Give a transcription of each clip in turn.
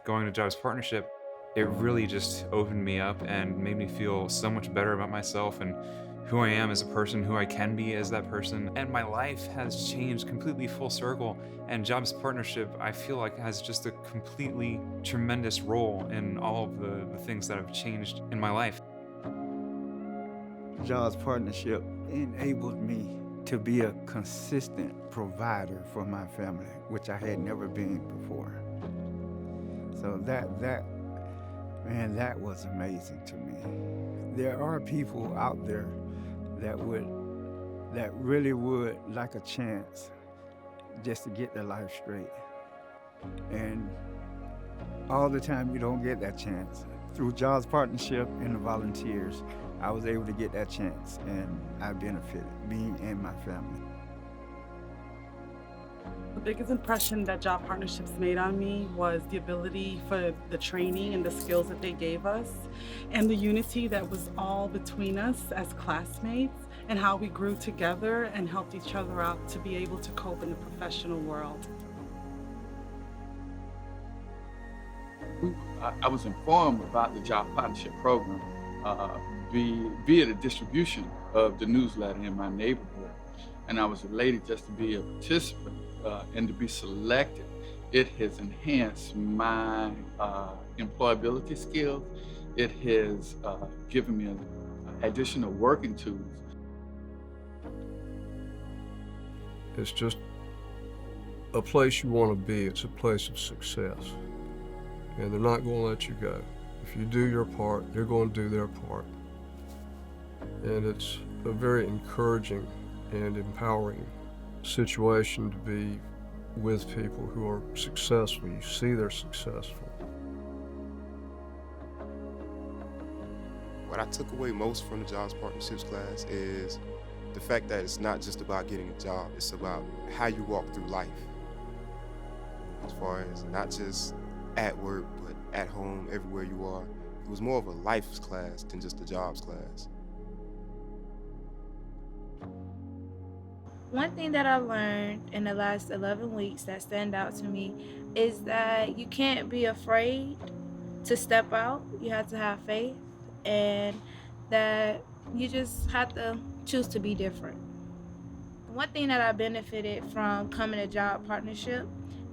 Going to Jobs Partnership, it really just opened me up and made me feel so much better about myself and who I am as a person, who I can be as that person. And my life has changed completely full circle. And Jobs Partnership, I feel like, has just a completely tremendous role in all of the things that have changed in my life. Jobs Partnership enabled me to be a consistent provider for my family, which I had never been before. So that was amazing to me. There are people out there that really would like a chance just to get their life straight. And all the time you don't get that chance. Through Jobs Partnership and the volunteers, I was able to get that chance, and I benefited, me and my family. The biggest impression that Job Partnerships made on me was the ability for the training and the skills that they gave us, and the unity that was all between us as classmates, and how we grew together and helped each other out to be able to cope in the professional world. I was informed about the Job Partnership Program via the distribution of the newsletter in my neighborhood. And I was elated just to be a participant and to be selected. It has enhanced my employability skills. It has given me additional working tools. It's just a place you want to be. It's a place of success. And they're not going to let you go. If you do your part, they're going to do their part. And it's a very encouraging and empowering situation to be with people who are successful. You see they're successful. What I took away most from the Jobs Partnerships class is the fact that it's not just about getting a job, it's about how you walk through life. As far as not just at work, but at home, everywhere you are. It was more of a life class than just a jobs class. One thing that I learned in the last 11 weeks that stand out to me is that you can't be afraid to step out. You have to have faith, and that you just have to choose to be different. One thing that I benefited from coming to Job Partnership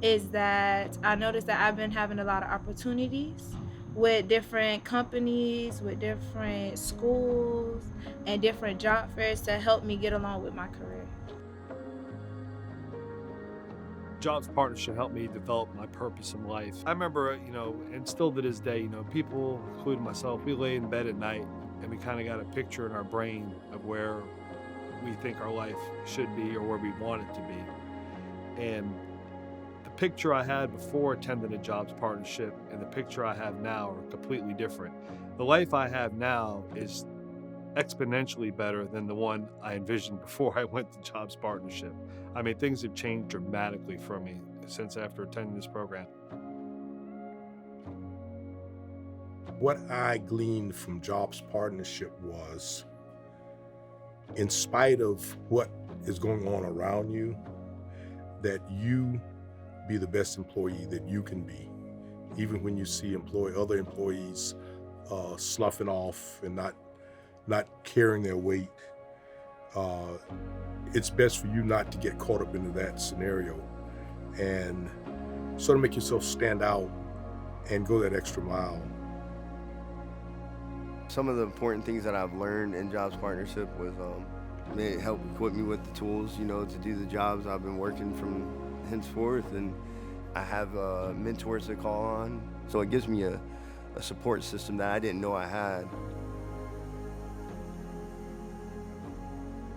is that I noticed that I've been having a lot of opportunities with different companies, with different schools, and different job fairs to help me get along with my career. Jobs Partnership helped me develop my purpose in life. I remember, and still to this day, people, including myself, we lay in bed at night and we kind of got a picture in our brain of where we think our life should be or where we want it to be. And the picture I had before attending a Jobs Partnership and the picture I have now are completely different. The life I have now is exponentially better than the one I envisioned before I went to Jobs Partnership. I mean, things have changed dramatically for me since after attending this program. What I gleaned from Jobs Partnership was, in spite of what is going on around you, that you be the best employee that you can be. Even when you see other employees sloughing off and not carrying their weight, it's best for you not to get caught up into that scenario and sort of make yourself stand out and go that extra mile. Some of the important things that I've learned in Jobs Partnership was it helped equip me with the tools, to do the jobs I've been working from henceforth, and I have mentors to call on. So it gives me a support system that I didn't know I had.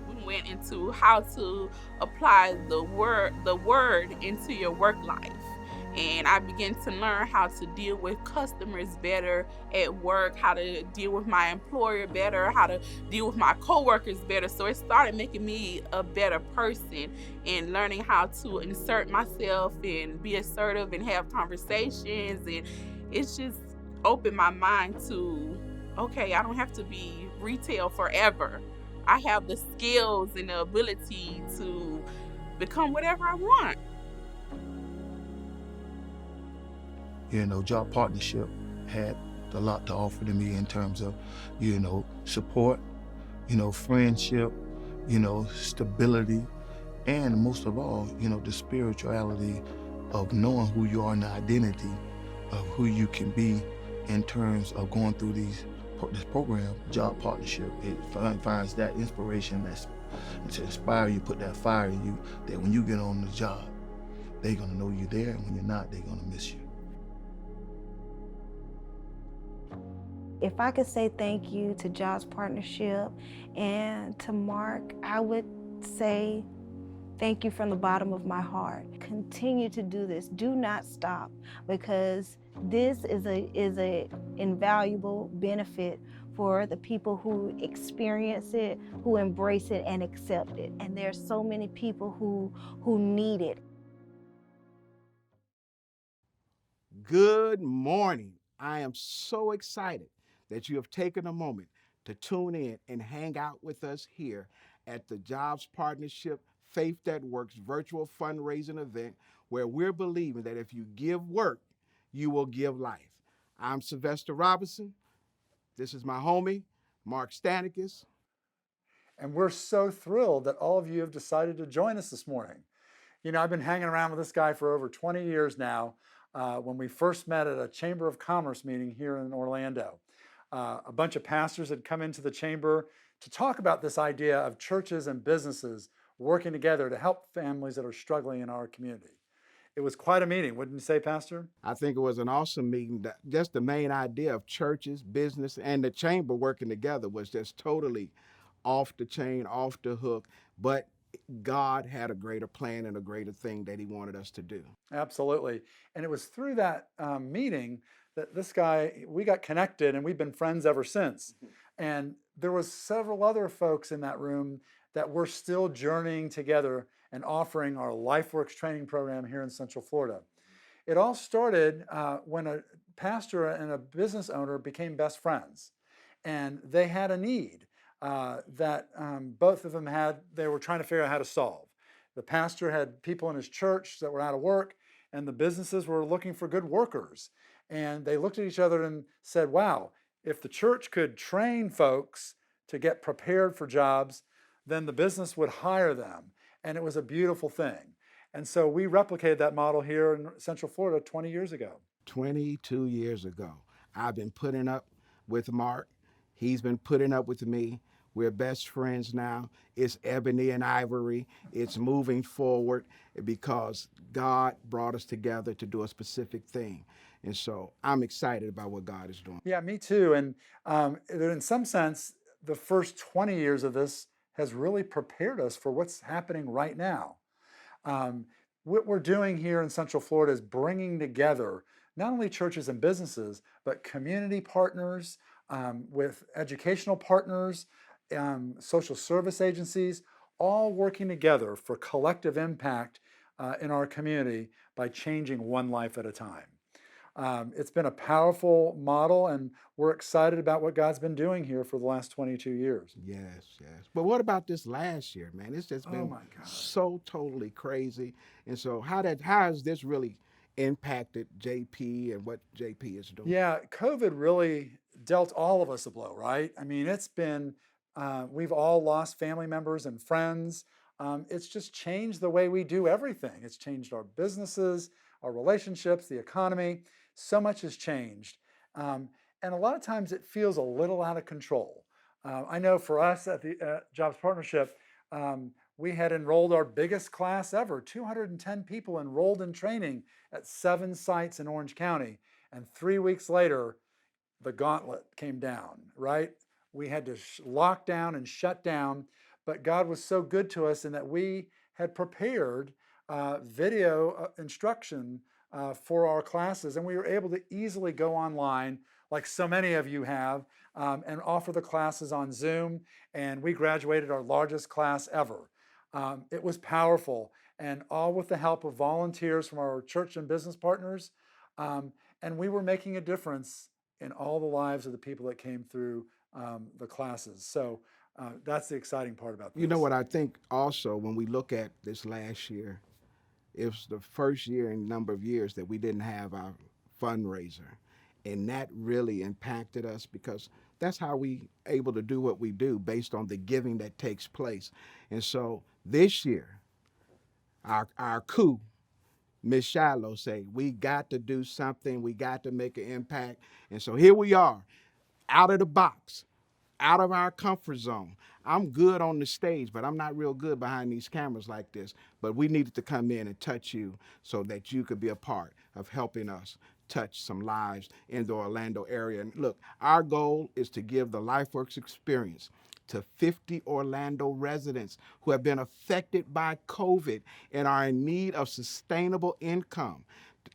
We went into how to apply the word into your work life. And I began to learn how to deal with customers better at work, how to deal with my employer better, how to deal with my coworkers better. So it started making me a better person and learning how to insert myself and be assertive and have conversations. And it's just opened my mind to, okay, I don't have to be retail forever. I have the skills and the ability to become whatever I want. Job partnership had a lot to offer to me in terms of, support, friendship, stability, and most of all, the spirituality of knowing who you are and the identity of who you can be in terms of going through this program, job partnership. It finds that inspiration to inspire you, put that fire in you, that when you get on the job, they're gonna know you're there, and when you're not, they're gonna miss you. If I could say thank you to Jobs Partnership and to Marc, I would say thank you from the bottom of my heart. Continue to do this. Do not stop, because this is a invaluable benefit for the people who experience it, who embrace it and accept it. And there's so many people who need it. Good morning. I am so excited that you have taken a moment to tune in and hang out with us here at the Jobs Partnership Faith That Works virtual fundraising event, where we're believing that if you give work, you will give life. I'm Sylvester Robinson. This is my homie, Marc Stanicus. And we're so thrilled that all of you have decided to join us this morning. I've been hanging around with this guy for over 20 years now. When we first met at a Chamber of Commerce meeting here in Orlando, a bunch of pastors had come into the chamber to talk about this idea of churches and businesses working together to help families that are struggling in our community. It was quite a meeting, wouldn't you say, Pastor? I think it was an awesome meeting. Just the main idea of churches, business, and the chamber working together was just totally off the chain, off the hook. But God had a greater plan and a greater thing that he wanted us to do. Absolutely. And it was through that meeting that this guy, we got connected, and we've been friends ever since. And there was several other folks in that room that we're still journeying together and offering our LifeWorks training program here in Central Florida. It all started when a pastor and a business owner became best friends, and they had a need that both of them had. They were trying to figure out how to solve. The pastor had people in his church that were out of work, and the businesses were looking for good workers. And they looked at each other and said, wow, if the church could train folks to get prepared for jobs, then the business would hire them. And it was a beautiful thing. And so we replicated that model here in Central Florida 20 years ago. 22 years ago. I've been putting up with Marc. He's been putting up with me. We're best friends now. It's ebony and ivory. It's moving forward because God brought us together to do a specific thing. And so I'm excited about what God is doing. Yeah, me too. And in some sense, the first 20 years of this has really prepared us for what's happening right now. What we're doing here in Central Florida is bringing together not only churches and businesses, but community partners with educational partners, social service agencies, all working together for collective impact in our community by changing one life at a time. It's been a powerful model, and we're excited about what God's been doing here for the last 22 years. Yes. But what about this last year, man? It's just been so totally crazy. And so how has this really impacted JP and what JP is doing? Yeah, COVID really dealt all of us a blow, right? I mean, it's been, we've all lost family members and friends. It's just changed the way we do everything. It's changed our businesses, our relationships, the economy. So much has changed. And a lot of times it feels a little out of control. I know for us at the Jobs Partnership, we had enrolled our biggest class ever, 210 people enrolled in training at 7 sites in Orange County. And 3 weeks later, the gauntlet came down, right? We had to lock down and shut down, but God was so good to us in that we had prepared video instruction for our classes, and we were able to easily go online, like so many of you have, and offer the classes on Zoom, and we graduated our largest class ever. It was powerful, and all with the help of volunteers from our church and business partners, and we were making a difference in all the lives of the people that came through the classes. So that's the exciting part about this. You know what I think also when we look at this last year, it was the first year in a number of years that we didn't have our Fundraiser. And that really impacted us because that's how we able to do what we do based on the giving that takes place. And so this year, our coup, Miss Shiloh say, we got to do something, we got to make an impact. And so here we are, out of the box, out of our comfort zone. I'm good on the stage, but I'm not real good behind these cameras like this. But we needed to come in and touch you so that you could be a part of helping us touch some lives in the Orlando area. And look, our goal is to give the LifeWorks experience to 50 Orlando residents who have been affected by COVID and are in need of sustainable income.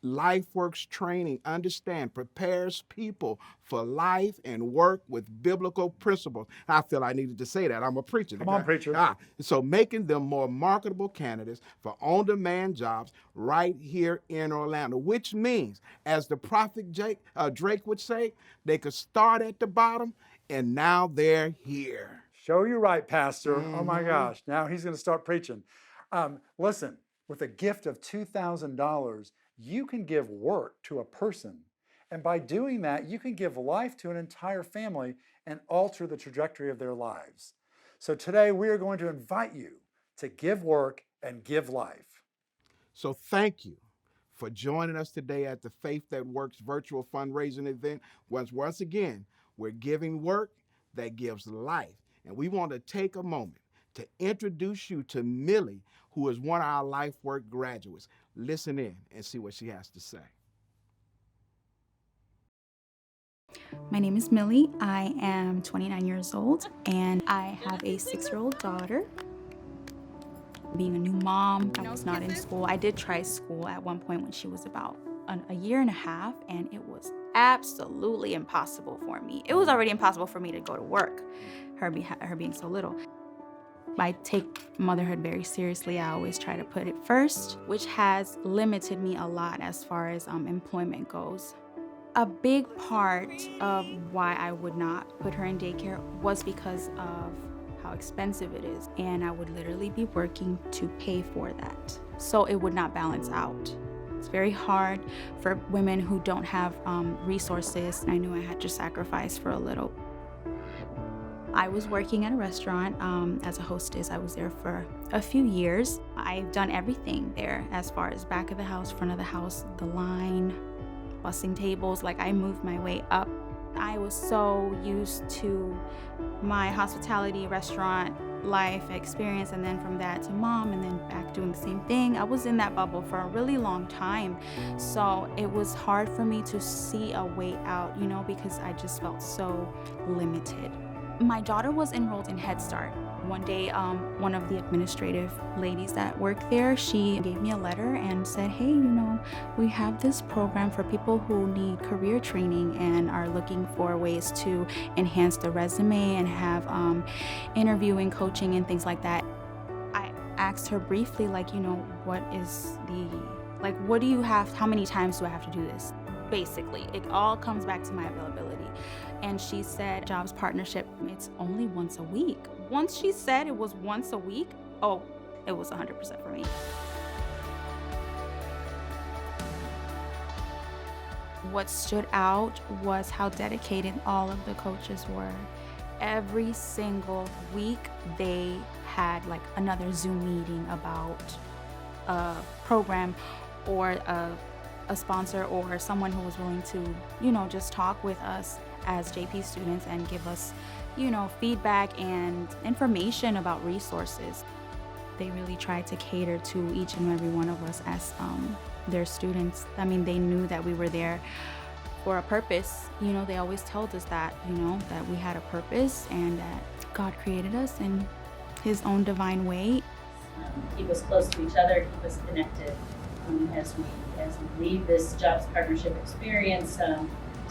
LifeWorks training, understand, prepares people for life and work with biblical principles. I feel I needed to say that. I'm a preacher. Come on, preacher. So making them more marketable candidates for on-demand jobs right here in Orlando, which means, as the prophet Drake would say, they could start at the bottom and now they're here. Show you right, Pastor. Oh my gosh, now he's going to start preaching. Listen, with a gift of $2,000, you can give work to a person. And by doing that, you can give life to an entire family and alter the trajectory of their lives. So today we are going to invite you to give work and give life. So thank you for joining us today at the Faith That Works virtual fundraising event. Once again, we're giving work that gives life. And we want to take a moment to introduce you to Millie, who is one of our LifeWork graduates. Listen in and see what she has to say. My name is Millie. I am 29 years old and I have a 6-year-old daughter. Being a new mom, I was not in school. I did try school at one point when she was about a year and a half, and it was absolutely impossible for me. It was already impossible for me to go to work, her being so little. I take motherhood very seriously. I always try to put it first, which has limited me a lot as far as employment goes. A big part of why I would not put her in daycare was because of how expensive it is, and I would literally be working to pay for that. So it would not balance out. It's very hard for women who don't have resources. I knew I had to sacrifice for a little. I was working at a restaurant as a hostess. I was there for a few years. I've done everything there as far as back of the house, front of the house, the line, bussing tables. Like, I moved my way up. I was so used to my hospitality restaurant life experience, and then from that to mom, and then back doing the same thing. I was in that bubble for a really long time. So it was hard for me to see a way out, you know, because I just felt so limited. My daughter was enrolled in Head Start. One day, one of the administrative ladies that work there, she gave me a letter and said, hey, you know, we have this program for people who need career training and are looking for ways to enhance the resume and have interviewing, coaching, and things like that. I asked her briefly, like, you know, what do you have, how many times do I have to do this? Basically, it all comes back to my availability. And she said, jobs partnership, it's only once a week. Once she said it was once a week, oh, it was 100% for me. What stood out was how dedicated all of the coaches were. Every single week, they had like another Zoom meeting about a program or a sponsor or someone who was willing to, you know, just talk with us as JP students and give us, you know, feedback and information about resources. They really tried to cater to each and every one of us as their students. I mean, they knew that we were there for a purpose. You know, they always told us that, you know, that we had a purpose and that God created us in His own divine way. Keep us close to each other, keep us connected as we lead this jobs partnership experience to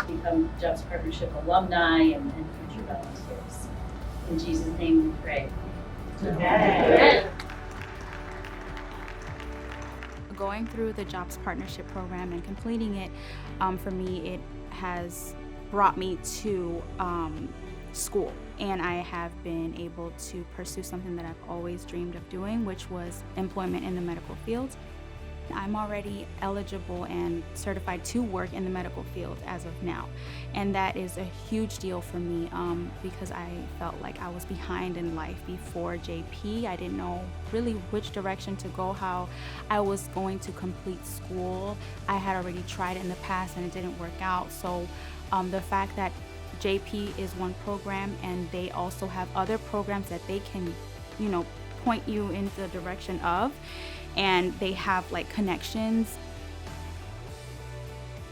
become jobs partnership alumni and future volunteers. In Jesus' name we pray. Amen. Going through the jobs partnership program and completing it, for me, it has brought me to school, and I have been able to pursue something that I've always dreamed of doing, which was employment in the medical field. I'm already eligible and certified to work in the medical field as of now. And that is a huge deal for me because I felt like I was behind in life before JP. I didn't know really which direction to go, how I was going to complete school. I had already tried it in the past and it didn't work out. So the fact that JP is one program and they also have other programs that they can, point you in the direction of, and they have like connections,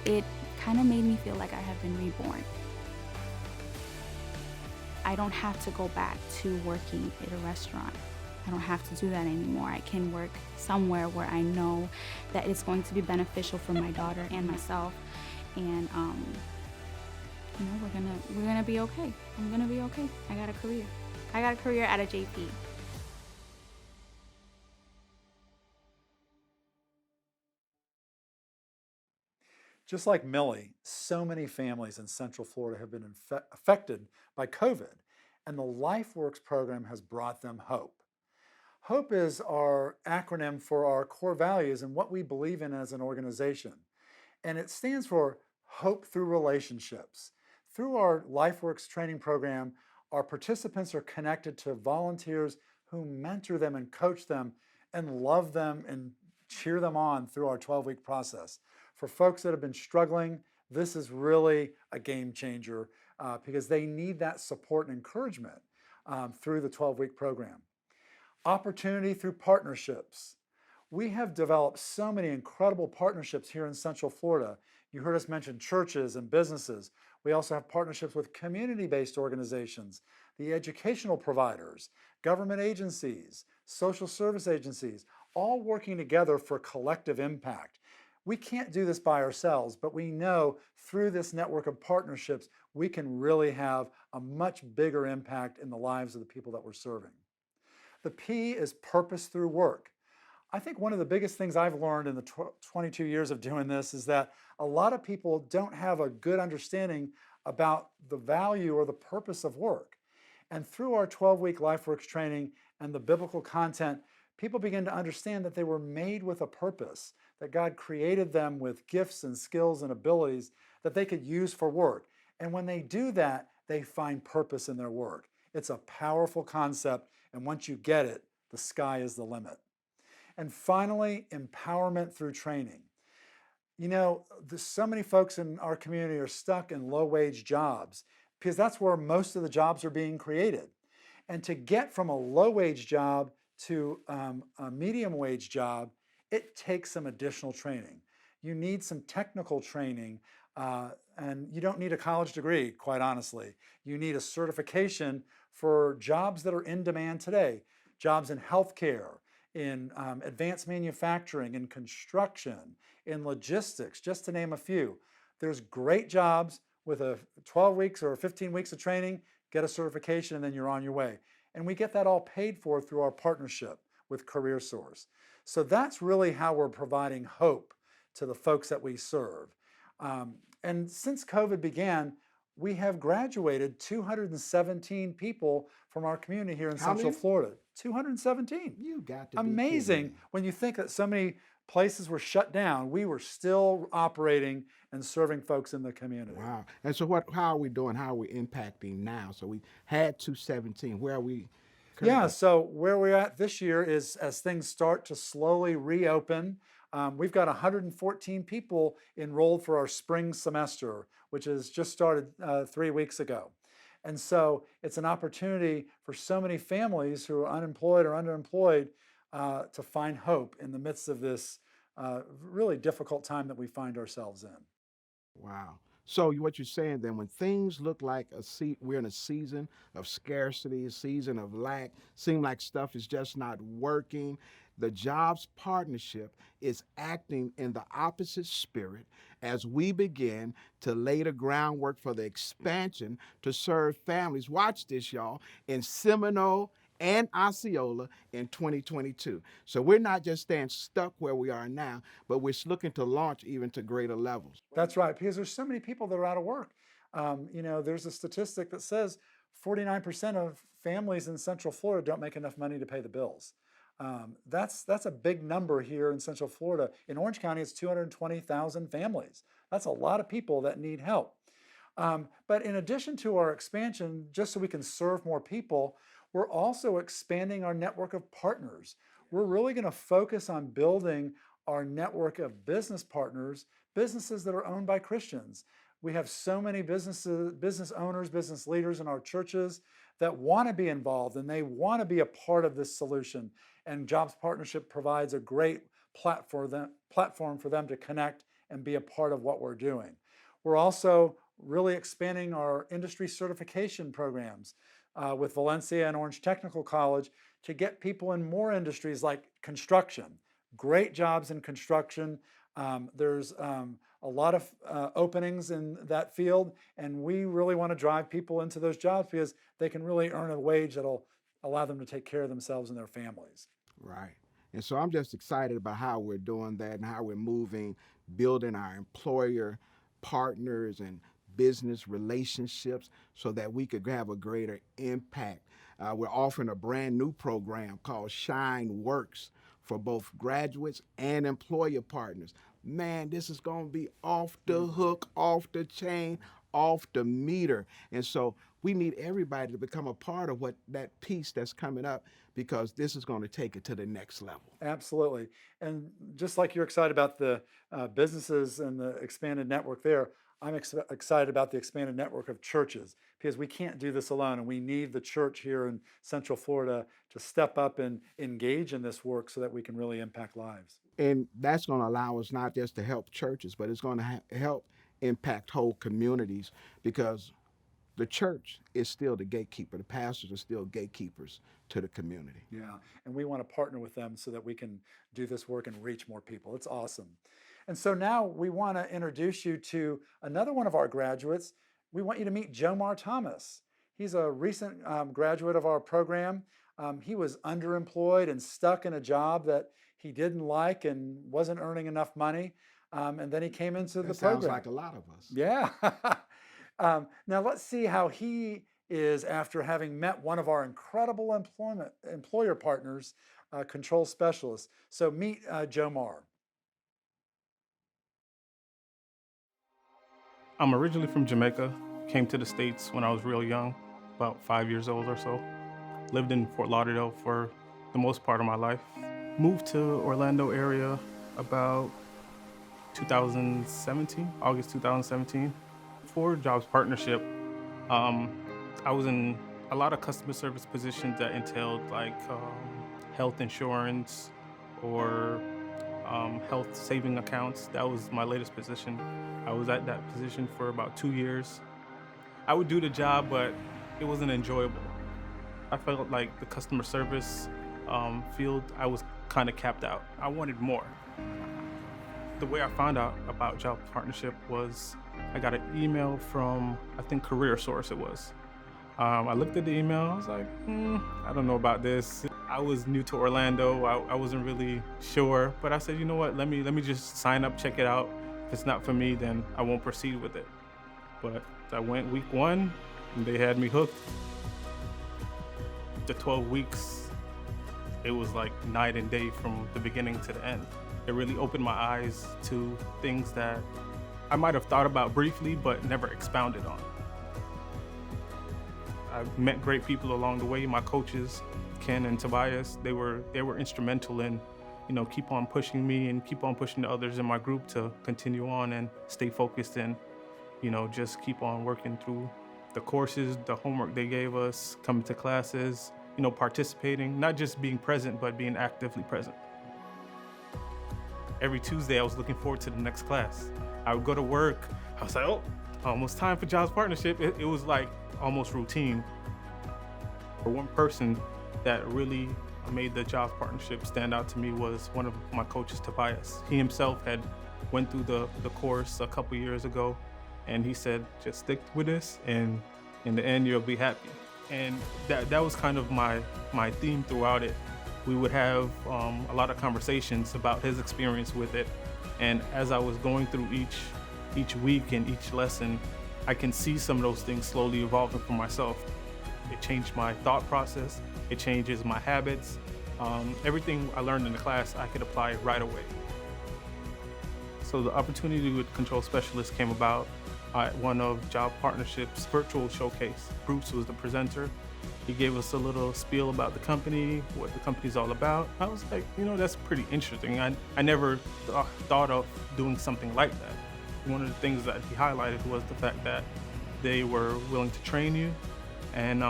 it kind of made me feel like I have been reborn. I don't have to go back to working at a restaurant. I don't have to do that anymore. I can work somewhere where I know that it's going to be beneficial for my daughter and myself, and we're gonna be okay. I'm gonna be okay. I got a career. Out of JP. Just like Millie, so many families in Central Florida have been affected by COVID, and the LifeWorks program has brought them hope. HOPE is our acronym for our core values and what we believe in as an organization. And it stands for Hope Through Relationships. Through our LifeWorks training program, our participants are connected to volunteers who mentor them and coach them and love them and cheer them on through our 12-week process. For folks that have been struggling, this is really a game changer because they need that support and encouragement through the 12-week program. Opportunity through partnerships. We have developed so many incredible partnerships here in Central Florida. You heard us mention churches and businesses. We also have partnerships with community-based organizations, the educational providers, government agencies, social service agencies, all working together for collective impact. We can't do this by ourselves, but we know through this network of partnerships, we can really have a much bigger impact in the lives of the people that we're serving. The P is purpose through work. I think one of the biggest things I've learned in the 22 years of doing this is that a lot of people don't have a good understanding about the value or the purpose of work. And through our 12-week LifeWorks training and the biblical content, people begin to understand that they were made with a purpose, that God created them with gifts and skills and abilities that they could use for work. And when they do that, they find purpose in their work. It's a powerful concept, and once you get it, the sky is the limit. And finally, empowerment through training. There's so many folks in our community are stuck in low-wage jobs because that's where most of the jobs are being created. And to get from a low-wage job to a medium-wage job, it takes some additional training. You need some technical training, and you don't need a college degree, quite honestly. You need a certification for jobs that are in demand today, jobs in healthcare, in advanced manufacturing, in construction, in logistics, just to name a few. There's great jobs with a 12 weeks or 15 weeks of training, get a certification, and then you're on your way. And we get that all paid for through our partnership with CareerSource. So that's really how we're providing hope to the folks that we serve. And since COVID began, we have graduated 217 people from our community here in Central Florida. 217. You got to be amazing kidding me. when you think that so many places were shut down. We were still operating and serving folks in the community. Wow. And so how are we doing? How are we impacting now? So we had 217. Where are we currently? Yeah, so where we're at this year is as things start to slowly reopen, we've got 114 people enrolled for our spring semester, which has just started 3 weeks ago. And so it's an opportunity for so many families who are unemployed or underemployed to find hope in the midst of this really difficult time that we find ourselves in. Wow. So what you're saying then, when things look like we're in a season of scarcity, a season of lack, seem like stuff is just not working, the Jobs Partnership is acting in the opposite spirit as we begin to lay the groundwork for the expansion to serve families. Watch this, y'all, in Seminole and Osceola in 2022. So we're not just staying stuck where we are now, but we're looking to launch even to greater levels. That's right, because there's so many people that are out of work. There's a statistic that says 49% of families in Central Florida don't make enough money to pay the bills. That's a big number here in Central Florida. In Orange County, it's 220,000 families. That's a lot of people that need help. But in addition to our expansion, just so we can serve more people, we're also expanding our network of partners. We're really going to focus on building our network of business partners, businesses that are owned by Christians. We have so many business owners, business leaders in our churches that want to be involved and they want to be a part of this solution. And Jobs Partnership provides a great platform for them to connect and be a part of what we're doing. We're also really expanding our industry certification programs with Valencia and Orange Technical College to get people in more industries like construction. Great jobs in construction. There's a lot of openings in that field, and we really want to drive people into those jobs because they can really earn a wage that'll allow them to take care of themselves and their families. Right. And so I'm just excited about how we're doing that and how we're moving, building our employer partners and business relationships so that we could have a greater impact. We're offering a brand new program called Shine Works for both graduates and employer partners. Man, this is going to be off the hook, off the chain, off the meter. And so we need everybody to become a part of what that piece that's coming up, because this is going to take it to the next level. Absolutely. And just like you're excited about the businesses and the expanded network there, I'm excited about the expanded network of churches, because we can't do this alone, and we need the church here in Central Florida to step up and engage in this work so that we can really impact lives. And that's going to allow us not just to help churches, but it's going to help impact whole communities, because the church is still the gatekeeper. The pastors are still gatekeepers to the community. Yeah, and we want to partner with them so that we can do this work and reach more people. It's awesome. And so now we want to introduce you to another one of our graduates. We want you to meet Johmar Thomas. He's a recent graduate of our program. He was underemployed and stuck in a job that he didn't like and wasn't earning enough money. And then he came into the program. Sounds like a lot of us. Yeah. Now let's see how he is after having met one of our incredible employer partners, control specialists. So meet Johmar. I'm originally from Jamaica, came to the States when I was real young, about 5 years old or so. Lived in Fort Lauderdale for the most part of my life. Moved to Orlando area about 2017, August 2017. For Jobs Partnership, I was in a lot of customer service positions that entailed like health insurance or health saving accounts. That was my latest position. I was at that position for about 2 years. I would do the job, but it wasn't enjoyable. I felt like the customer service field, I was kind of capped out. I wanted more. The way I found out about Jobs Partnership was I got an email from, I think, Career Source it was. I looked at the email, I was like, I don't know about this. I was new to Orlando, I wasn't really sure, but I said, you know what, let me just sign up, check it out. If it's not for me, then I won't proceed with it. But I went week 1, and they had me hooked. The 12 weeks, it was like night and day from the beginning to the end. It really opened my eyes to things that I might have thought about briefly, but never expounded on. I met great people along the way. My coaches, Ken and Tobias, they were instrumental in, keep on pushing me and keep on pushing the others in my group to continue on and stay focused and, just keep on working through the courses, the homework they gave us, coming to classes, participating, not just being present, but being actively present. Every Tuesday, I was looking forward to the next class. I would go to work. I was like, oh, almost time for Jobs Partnership. It was like almost routine. One person that really made the Jobs Partnership stand out to me was one of my coaches, Tobias. He himself had went through the course a couple years ago, and he said, just stick with this, and in the end, you'll be happy. And that was kind of my theme throughout it. We would have a lot of conversations about his experience with it. And as I was going through each week and each lesson, I can see some of those things slowly evolving for myself. It changed my thought process, it changes my habits, Everything I learned in the class, I could apply right away. So the opportunity with Control Specialist came about at one of Job Partnership's virtual showcase. Bruce was the presenter. He gave us a little spiel about the company, what the company's all about. I was like, that's pretty interesting. I never thought of doing something like that. One of the things that he highlighted was the fact that they were willing to train you, and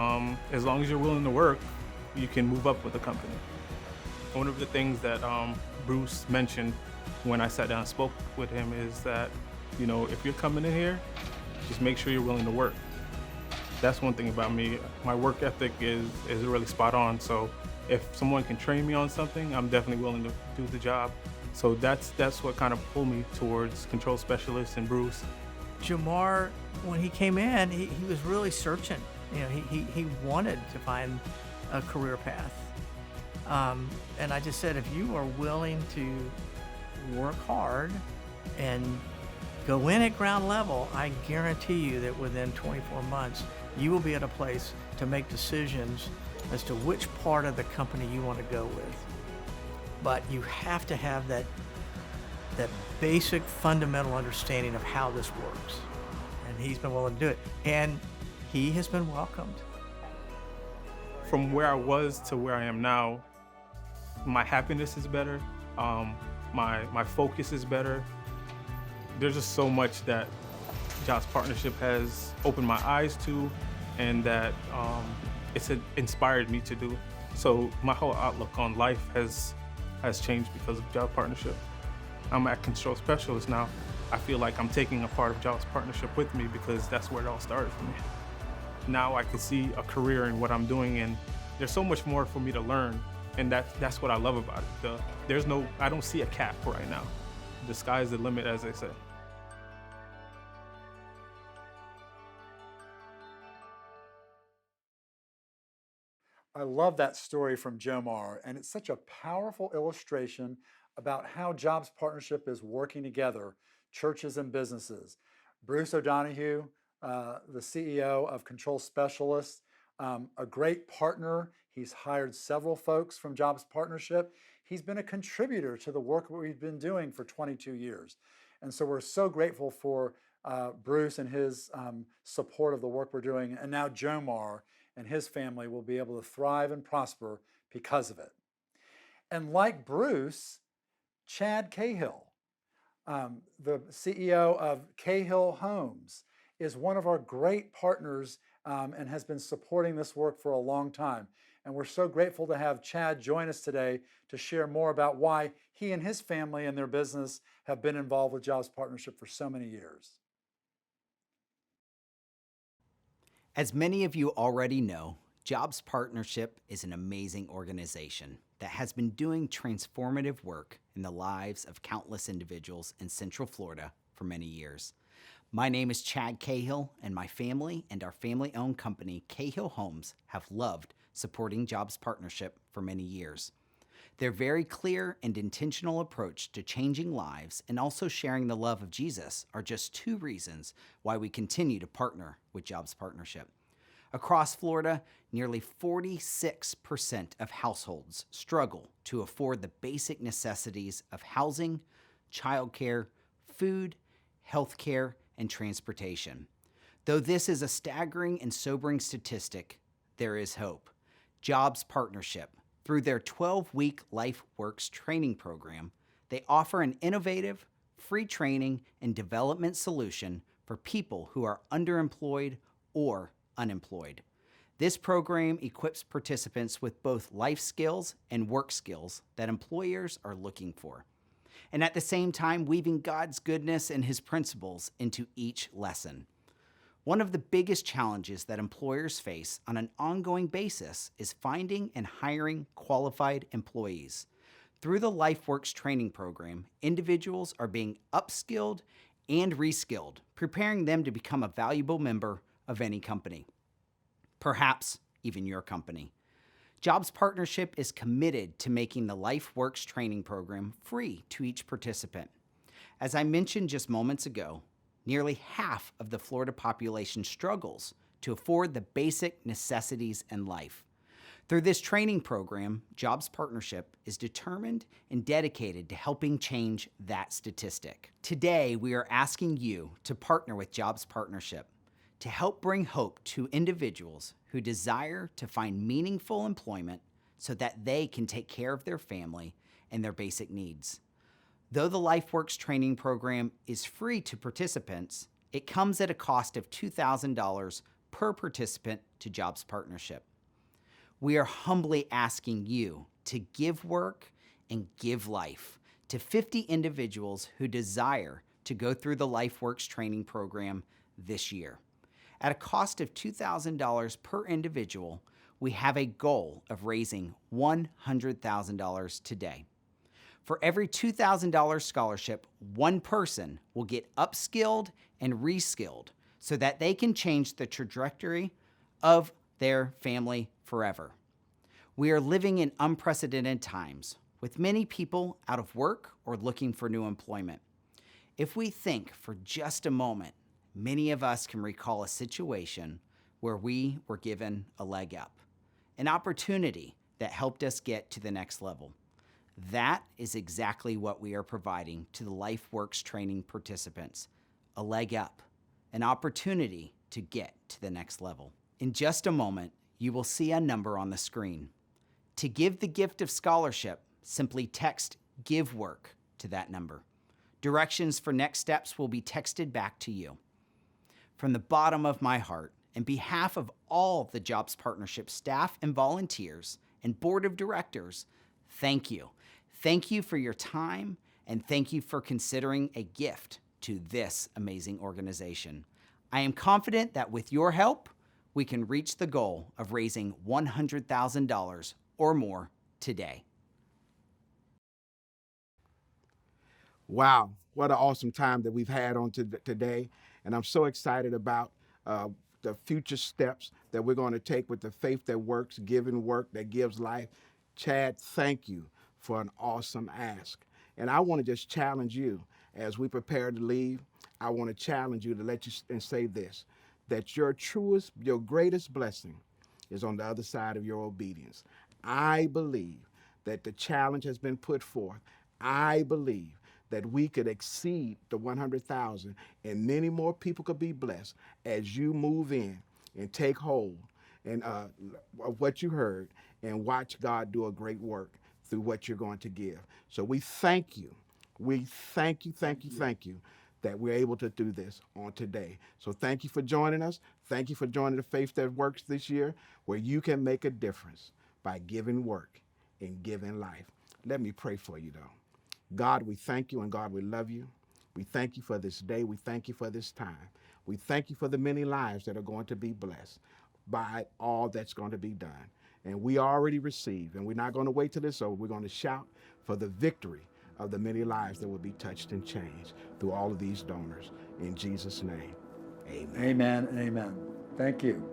as long as you're willing to work, you can move up with the company. One of the things that Bruce mentioned when I sat down and spoke with him is that, if you're coming in here, just make sure you're willing to work. That's one thing about me. My work ethic is really spot on. So if someone can train me on something, I'm definitely willing to do the job. So that's what kind of pulled me towards Control Specialist and Bruce. Johmar, when he came in, he was really searching. He wanted to find a career path. And I just said, if you are willing to work hard and go in at ground level, I guarantee you that within 24 months, you will be at a place to make decisions as to which part of the company you want to go with. But you have to have that basic fundamental understanding of how this works. And he's been willing to do it. And he has been welcomed. From where I was to where I am now, my happiness is better. My focus is better. There's just so much that Jobs Partnership has opened my eyes to, and that it's inspired me to do. So my whole outlook on life has changed because of Jobs Partnership. I'm at Control Specialist now. I feel like I'm taking a part of Jobs Partnership with me because that's where it all started for me. Now I can see a career in what I'm doing, and there's so much more for me to learn, and that's what I love about it. I don't see a cap right now. The sky's the limit, as they say. I love that story from Johmar, and it's such a powerful illustration about how Jobs Partnership is working together, churches and businesses. Bruce O'Donoghue, the CEO of Control Specialists, a great partner. He's hired several folks from Jobs Partnership. He's been a contributor to the work that we've been doing for 22 years. And so we're so grateful for Bruce and his support of the work we're doing. And now Johmar and his family will be able to thrive and prosper because of it. And like Bruce, Chad Cahill, the CEO of Cahill Homes, is one of our great partners and has been supporting this work for a long time. And we're so grateful to have Chad join us today to share more about why he and his family and their business have been involved with Jobs Partnership for so many years. As many of you already know, Jobs Partnership is an amazing organization that has been doing transformative work in the lives of countless individuals in Central Florida for many years. My name is Chad Cahill, and my family and our family-owned company, Cahill Homes, have loved supporting Jobs Partnership for many years. Their very clear and intentional approach to changing lives and also sharing the love of Jesus are just two reasons why we continue to partner with Jobs Partnership. Across Florida, nearly 46% of households struggle to afford the basic necessities of housing, childcare, food, healthcare, and transportation. Though this is a staggering and sobering statistic, there is hope. Jobs Partnership, through their 12-week LifeWorks training program, they offer an innovative, free training and development solution for people who are underemployed or unemployed. This program equips participants with both life skills and work skills that employers are looking for, and at the same time weaving God's goodness and His principles into each lesson. One of the biggest challenges that employers face on an ongoing basis is finding and hiring qualified employees. Through the LifeWorks training program, individuals are being upskilled and reskilled, preparing them to become a valuable member of any company, perhaps even your company. Jobs Partnership is committed to making the LifeWorks training program free to each participant. As I mentioned just moments ago, nearly half of the Florida population struggles to afford the basic necessities in life. Through this training program, Jobs Partnership is determined and dedicated to helping change that statistic. Today, we are asking you to partner with Jobs Partnership to help bring hope to individuals who desire to find meaningful employment so that they can take care of their family and their basic needs. Though the LifeWorks training program is free to participants, it comes at a cost of $2,000 per participant to Jobs Partnership. We are humbly asking you to give work and give life to 50 individuals who desire to go through the LifeWorks training program this year. At a cost of $2,000 per individual, we have a goal of raising $100,000 today. For every $2,000 scholarship, one person will get upskilled and reskilled so that they can change the trajectory of their family forever. We are living in unprecedented times, with many people out of work or looking for new employment. If we think for just a moment, many of us can recall a situation where we were given a leg up, an opportunity that helped us get to the next level. That is exactly what we are providing to the LifeWorks training participants, a leg up, an opportunity to get to the next level. In just a moment, you will see a number on the screen. To give the gift of scholarship, simply text "Give Work" to that number. Directions for next steps will be texted back to you. From the bottom of my heart, on behalf of all the Jobs Partnership staff and volunteers and board of directors, thank you. Thank you for your time, and thank you for considering a gift to this amazing organization. I am confident that with your help, we can reach the goal of raising $100,000 or more today. Wow, what an awesome time that we've had on today. And I'm so excited about the future steps that we're going to take with the faith that works, giving work that gives life. Chad, thank you for an awesome ask. And I want to just challenge you as we prepare to leave. I want to challenge you to let you and say this, that your greatest blessing is on the other side of your obedience. I believe that the challenge has been put forth. I believe that we could exceed the 100,000 and many more people could be blessed as you move in and take hold and of what you heard and watch God do a great work through what you're going to give. So we thank you. We thank you that we're able to do this on today. So thank you for joining us. Thank you for joining the Faith That Works this year, where you can make a difference by giving work and giving life. Let me pray for you, though. God, we thank you, and God, we love you. We thank you for this day. We thank you for this time. We thank you for the many lives that are going to be blessed by all that's going to be done. And we already received, and we're not going to wait till it's over. We're going to shout for the victory of the many lives that will be touched and changed through all of these donors. In Jesus' name, amen. Amen and amen. Thank you.